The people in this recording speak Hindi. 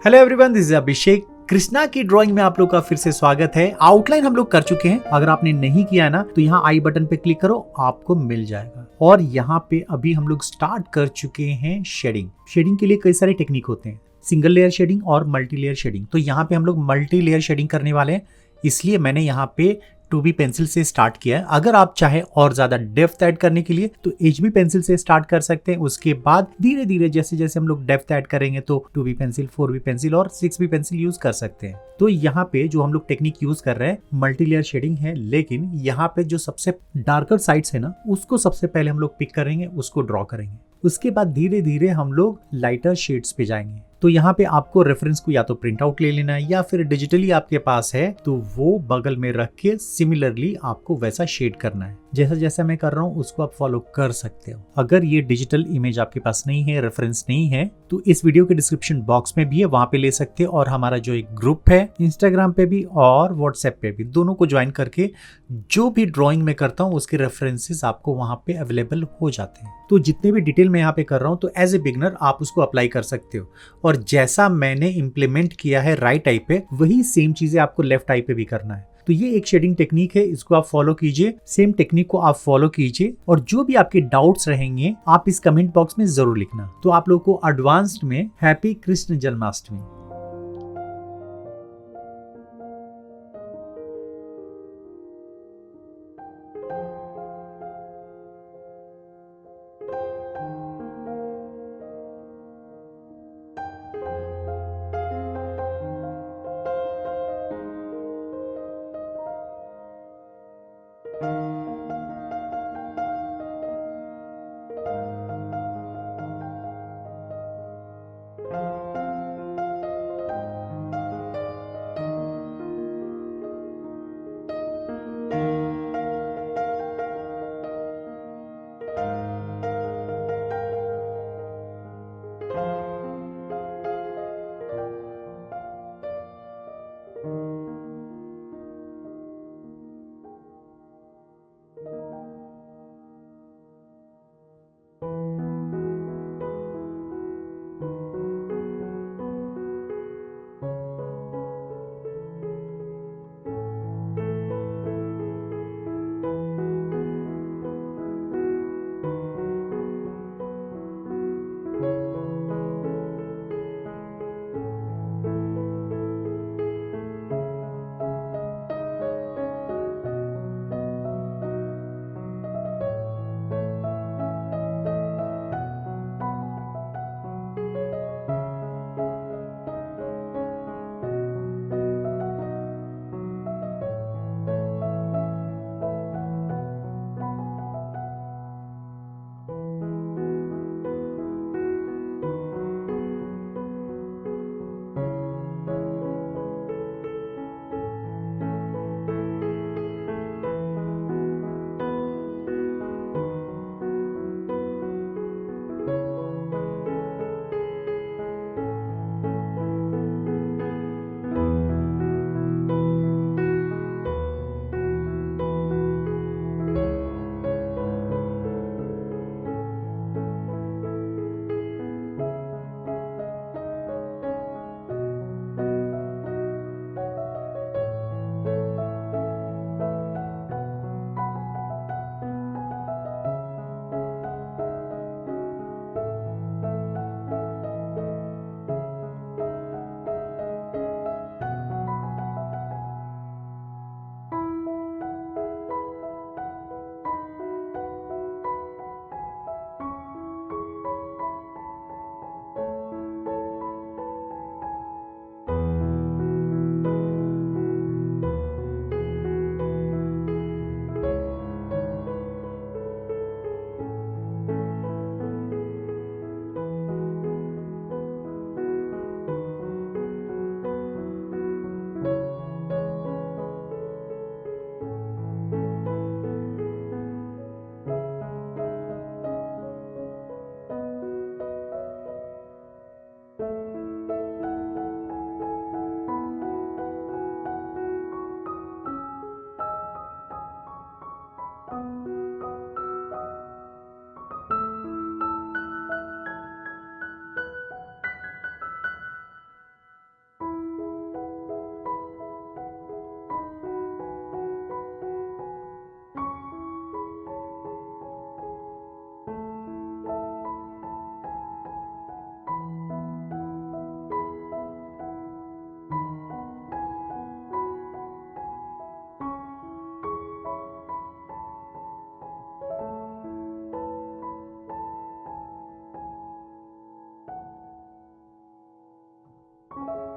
हेलो एवरीवन, दिस इज अभिषेक। कृष्णा की ड्राइंग में आप लोग का फिर से स्वागत है। आउटलाइन हम लोग कर चुके हैं। अगर आपने नहीं किया है ना तो यहाँ आई बटन पे क्लिक करो, आपको मिल जाएगा। और यहाँ पे अभी हम लोग स्टार्ट कर चुके हैं शेडिंग। शेडिंग के लिए कई सारे टेक्निक होते हैं, सिंगल लेयर शेडिंग और मल्टी लेयर शेडिंग। तो यहाँ पे हम लोग मल्टी लेयर शेडिंग करने वाले हैं, इसलिए मैंने यहाँ पे 2B पेंसिल से स्टार्ट किया है। अगर आप चाहे और ज्यादा डेप्थ ऐड करने के लिए तो HB पेंसिल से स्टार्ट कर सकते हैं। उसके बाद धीरे धीरे जैसे जैसे हम लोग डेप्थ ऐड करेंगे तो 2B पेंसिल, 4B पेंसिल और 6B पेंसिल यूज कर सकते हैं। तो यहाँ पे जो हम लोग टेक्निक यूज कर रहे हैं मल्टी लेयर शेडिंग है, लेकिन यहाँ पे जो सबसे डार्कर साइड्स है ना उसको सबसे पहले हम लोग पिक करेंगे, उसको ड्रॉ करेंगे। उसके बाद धीरे धीरे हम लोग लाइटर शेड्स पे जाएंगे। तो यहाँ पे आपको रेफरेंस को या तो प्रिंट आउट ले लेना है या फिर डिजिटली आपके पास है तो वो बगल में रख के सिमिलरली आपको वैसा शेड करना है। जैसा जैसा मैं कर रहा हूँ उसको आप फॉलो कर सकते हो। अगर ये डिजिटल इमेज आपके पास नहीं है, रेफरेंस नहीं है, तो इस वीडियो के डिस्क्रिप्शन बॉक्स में भी है, वहां पे ले सकते हो। और हमारा जो एक ग्रुप है इंस्टाग्राम पे भी और व्हाट्सएप पे भी, दोनों को ज्वाइन करके जो भी ड्रॉइंग में करता हूँ उसके रेफरेंसेस आपको वहां पे अवेलेबल हो जाते हैं। तो जितने भी डिटेल मैं यहाँ पे कर रहा हूँ तो एज ए बिगनर आप उसको अप्लाई कर सकते हो। और जैसा मैंने इम्प्लीमेंट किया है राइट आई पे, वही सेम चीजें आपको लेफ्ट आई पे भी करना है। तो ये एक शेडिंग टेक्निक है, इसको आप फॉलो कीजिए, सेम टेक्निक को आप फॉलो कीजिए। और जो भी आपके डाउट्स रहेंगे आप इस कमेंट बॉक्स में जरूर लिखना। तो आप लोगों को एडवांस्ड में हैप्पी कृष्ण जन्माष्टमी। है।